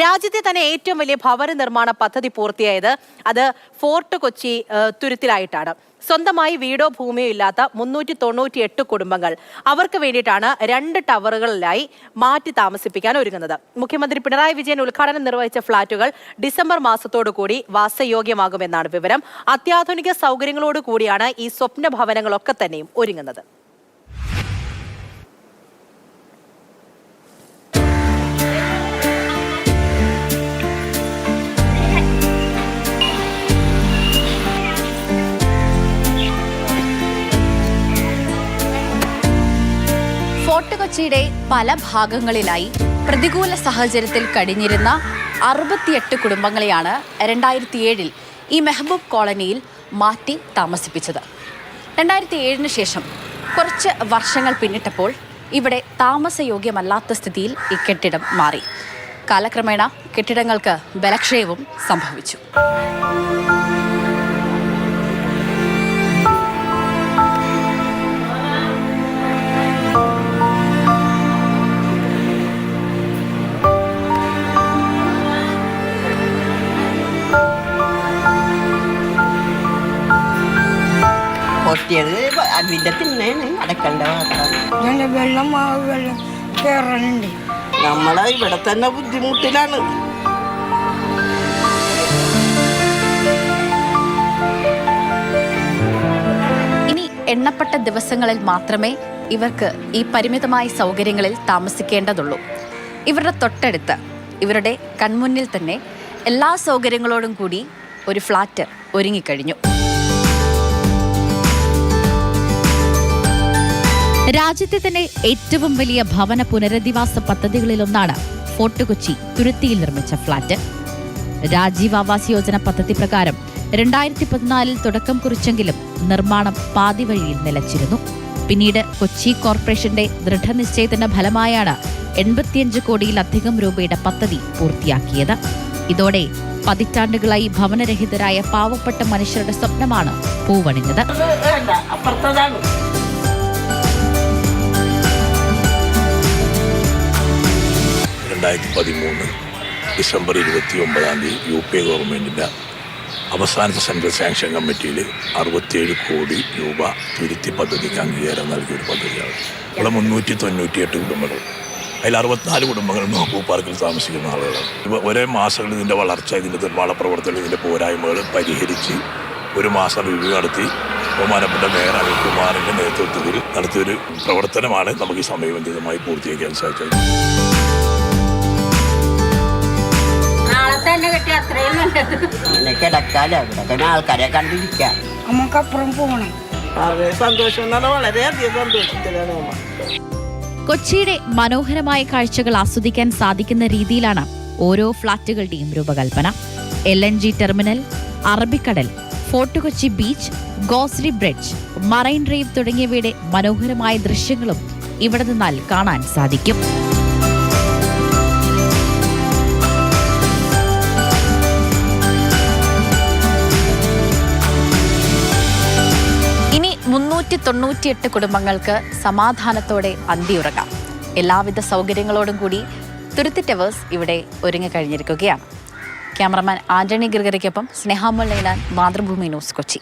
രാജ്യത്തെ തന്നെ ഏറ്റവും വലിയ ഭവന നിർമ്മാണ പദ്ധതി പൂർത്തിയായത് അത് ഫോർട്ട് കൊച്ചി തുരുത്തിലായിട്ടാണ്. സ്വന്തമായി വീടോ ഭൂമിയോ ഇല്ലാത്ത 398 കുടുംബങ്ങൾ അവർക്ക് വേണ്ടിയിട്ടാണ് 2 ടവറുകളിലായി മാറ്റി താമസിപ്പിക്കാൻ ഒരുങ്ങുന്നത്. മുഖ്യമന്ത്രി പിണറായി വിജയൻ ഉദ്ഘാടനം നിർവഹിച്ച ഫ്ളാറ്റുകൾ ഡിസംബർ മാസത്തോടുകൂടി വാസയോഗ്യമാകുമെന്നാണ് വിവരം. അത്യാധുനിക സൗകര്യങ്ങളോട് കൂടിയാണ് ഈ സ്വപ്ന ഭവനങ്ങളൊക്കെ തന്നെയും ഒരുങ്ങുന്നത്. ഫോർട്ട് കൊച്ചിയുടെ പല ഭാഗങ്ങളിലായി പ്രതികൂല സാഹചര്യത്തിൽ കഴിഞ്ഞിരുന്ന 68 കുടുംബങ്ങളെയാണ് 2007 ഈ മെഹബൂബ് കോളനിയിൽ മാറ്റി താമസിപ്പിച്ചത്. 2007 ശേഷം കുറച്ച് വർഷങ്ങൾ പിന്നിട്ടപ്പോൾ ഇവിടെ താമസയോഗ്യമല്ലാത്ത സ്ഥിതിയിൽ ഈ കെട്ടിടം മാറി. കാലക്രമേണ കെട്ടിടങ്ങൾക്ക് ബലക്ഷയവും സംഭവിച്ചു. അതിന്റെ തിന്നാണ് അടക്കണ്ട വെള്ളം കയറാനുണ്ട്. നമ്മളെ ഇവിടെ തന്നെ ബുദ്ധിമുട്ടിലാണ്. ഇനി എണ്ണപ്പെട്ട ദിവസങ്ങളിൽ മാത്രമേ ഇവർക്ക് ഈ പരിമിതമായ സൗകര്യങ്ങളിൽ താമസിക്കേണ്ടതുള്ളൂ. ഇവരുടെ തൊട്ടടുത്ത് ഇവരുടെ കൺമുന്നിൽ തന്നെ എല്ലാ സൗകര്യങ്ങളോടും കൂടി ഒരു ഫ്ലാറ്റ് ഒരുങ്ങിക്കഴിഞ്ഞു. രാജ്യത്തെ തന്നെ ഏറ്റവും വലിയ ഭവന പുനരധിവാസ പദ്ധതികളിലൊന്നാണ് ഫോർട്ട് കൊച്ചി തുരുത്തിയിൽ നിർമ്മിച്ച ഫ്ളാറ്റ്. രാജീവ് ആവാസ് യോജന പദ്ധതി പ്രകാരം 2014 തുടക്കം കുറിച്ചെങ്കിലും നിർമ്മാണം പാതിവഴിയിൽ നിലച്ചിരുന്നു. പിന്നീട് കൊച്ചി കോർപ്പറേഷന്റെ ദൃഢനിശ്ചയത്തിന്റെ ഫലമായാണ് 85 കോടിയിലധികം രൂപയുടെ പദ്ധതി പൂർത്തിയാക്കിയത്. ഇതോടെ പതിറ്റാണ്ടുകളായി ഭവനരഹിതരായ പാവപ്പെട്ട മനുഷ്യരുടെ സ്വപ്നമാണ് പൂവണിഞ്ഞത്. 2013 ഡിസംബർ 29 UP ഗവൺമെൻറ്റിൻ്റെ അവസാനത്തെ സെൻട്രൽ സാങ്ഷൻ കമ്മിറ്റിയിൽ 67 കോടി രൂപ തുരുത്തി പദ്ധതിക്ക് അംഗീകാരം നൽകിയൊരു പദ്ധതിയാണ്. ഇവിടെ 398 കുടുംബങ്ങൾ, അതിൽ 64 കുടുംബങ്ങൾ മെഹബൂബ് പാർക്കിൽ താമസിക്കുന്ന ആളുകളാണ്. ഒരേ മാസങ്ങളിൽ ഇതിൻ്റെ വളർച്ച, ഇതിൻ്റെ നിർമ്മാണ പ്രവർത്തനം, ഇതിൻ്റെ പോരായ്മകൾ പരിഹരിച്ച് ഒരു മാസം റിവ്യൂ നടത്തി ബഹുമാനപ്പെട്ട മേയർ അനിൽകുമാറിൻ്റെ നേതൃത്വത്തിൽ നടത്തിയൊരു പ്രവർത്തനമാണ് നമുക്ക് ഈ സമയബന്ധിതമായി പൂർത്തീകരിക്കാൻ സാധിച്ചത്. ആൾക്കാരെ കണ്ടിരിക്കാം. നമുക്കപ്പുറം പോകണം. സന്തോഷം, വളരെയധികം സന്തോഷത്തിലാണ്. കൊച്ചിയുടെ മനോഹരമായ കാഴ്ചകൾ ആസ്വദിക്കാൻ സാധിക്കുന്ന രീതിയിലാണ് ഓരോ ഫ്ളാറ്റുകളുടെയും രൂപകൽപ്പന. LNG ടെർമിനൽ, അറബിക്കടൽ, fort Kochi beach, Goshree bridge, marine drive തുടങ്ങിയവയുടെ മനോഹരമായ ദൃശ്യങ്ങളും ഇവിടെ നിന്നാൽ കാണാൻ സാധിക്കും. ഇനി 398 കുടുംബങ്ങൾക്ക് സമാധാനത്തോടെ അന്തിയുറങ്ങാം. എല്ലാവിധ സൗകര്യങ്ങളോടും കൂടി തുരുത്തി ടവേഴ്സ് ഇവിടെ ഒരുങ്ങിക്കഴിഞ്ഞിരിക്കുകയാണ്. ക്യാമറമാൻ ആന്റണി ഗിർഗറിക്കൊപ്പം സ്നേഹാമുൽ ലൈലാൻ, മാതൃഭൂമി ന്യൂസ്, കൊച്ചി.